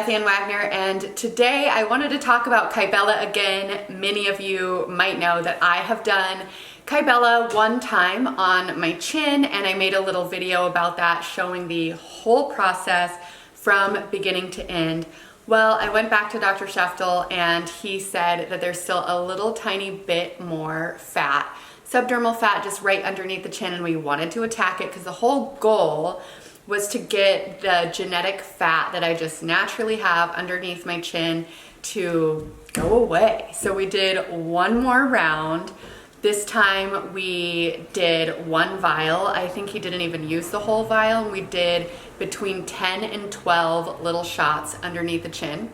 Beth Ann Wagner, and today I wanted to talk about Kybella again. Many of you might know that I have done Kybella one time on my chin, and I made a little video about that showing the whole process from beginning to end. Well, I went back to Dr. Szeftel and he said that there's still a little tiny bit more fat, subdermal fat just right underneath the chin, and we wanted to attack it because the whole goal was to get the genetic fat that I just naturally have underneath my chin to go away. So we did one more round. This time we did one vial. I think he didn't even use the whole vial. We did between 10 and 12 little shots underneath the chin.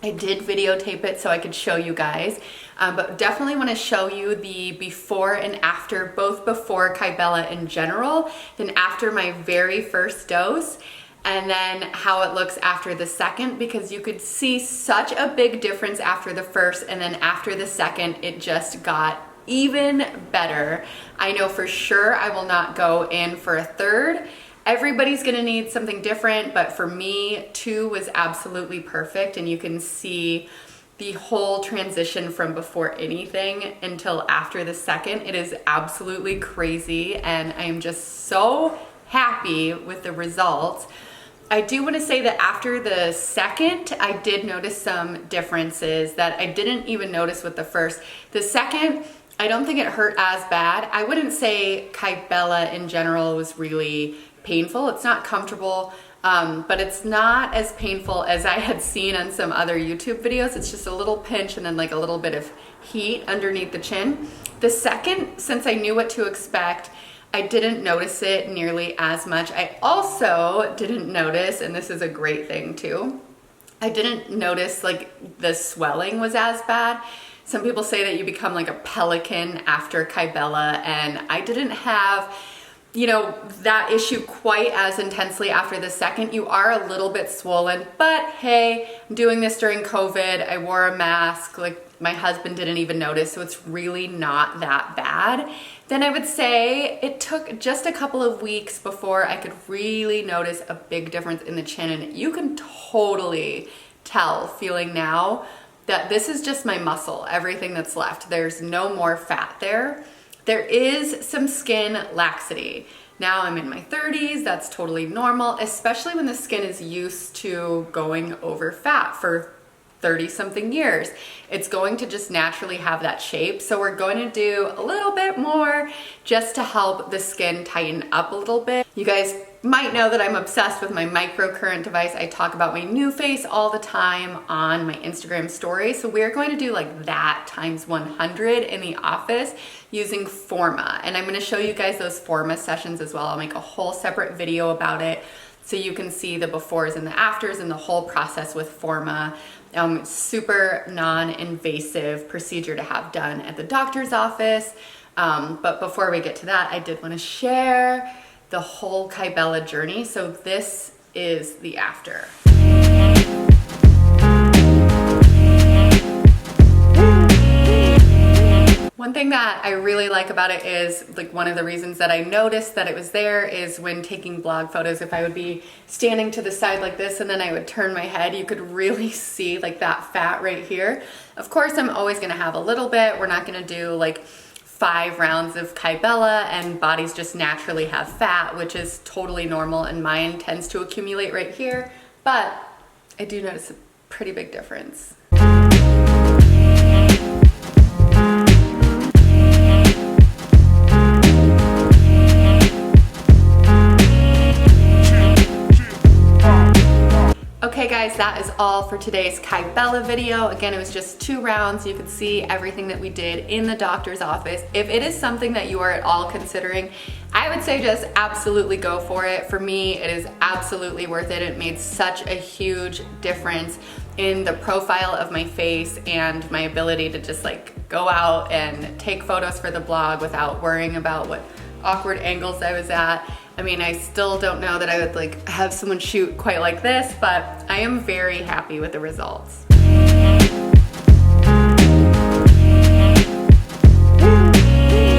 I did videotape it so I could show you guys, but definitely want to show you the before and after, both before Kybella in general, then after my very first dose, and then how it looks after the second, because you could see such a big difference after the first, and then after the second, it just got even better. I know for sure I will not go in for a third. Everybody's gonna need something different, but for me, 2 was absolutely perfect, and you can see the whole transition from before anything until after the second. It is absolutely crazy, and I am just so happy with the results. I do want to say that after the second, I did notice some differences that I didn't even notice with the first. The second, I don't think it hurt as bad. I wouldn't say Kybella in general was really painful. It's not comfortable, but it's not as painful as I had seen on some other YouTube videos. It's just a little pinch and then like a little bit of heat underneath the chin. The second, since I knew what to expect, I didn't notice it nearly as much. I also didn't notice, and this is a great thing too, I didn't notice like the swelling was as bad. Some people say that you become like a pelican after Kybella, and I didn't have, you know, that issue quite as intensely after the second. You are a little bit swollen, but hey, I'm doing this during COVID. I wore a mask, like my husband didn't even notice, so it's really not that bad. Then I would say it took just a couple of weeks before I could really notice a big difference in the chin, and you can totally tell feeling now that this is just my muscle, everything that's left. There's no more fat there. There is some skin laxity. Now I'm in my 30s, that's totally normal, especially when the skin is used to going over fat for 30 something years. It's going to just naturally have that shape. So we're going to do a little bit more just to help the skin tighten up a little bit. You guys might know that I'm obsessed with my microcurrent device. I talk about my new face all the time on my Instagram stories. So we're going to do like that times 100 in the office using Forma. And I'm going to show you guys those Forma sessions as well. I'll make a whole separate video about it so you can see the befores and the afters and the whole process with Forma. Super non-invasive procedure to have done at the doctor's office. But before we get to that, I did want to share the whole Kybella journey. So this is the after. One thing that I really like about it is, like, one of the reasons that I noticed that it was there is when taking blog photos, if I would be standing to the side like this and then I would turn my head, you could really see like that fat right here. Of course, I'm always gonna have a little bit. We're not gonna do like 5 rounds of Kybella, and bodies just naturally have fat, which is totally normal, and mine tends to accumulate right here, but I do notice a pretty big difference. Okay guys, that is all for today's Kybella video. Again, it was just 2 rounds. You could see everything that we did in the doctor's office. If it is something that you are at all considering, I would say just absolutely go for it. For me, it is absolutely worth it. It made such a huge difference in the profile of my face and my ability to just like go out and take photos for the blog without worrying about what awkward angles I was at. I mean, I still don't know that I would like have someone shoot quite like this, but I am very happy with the results.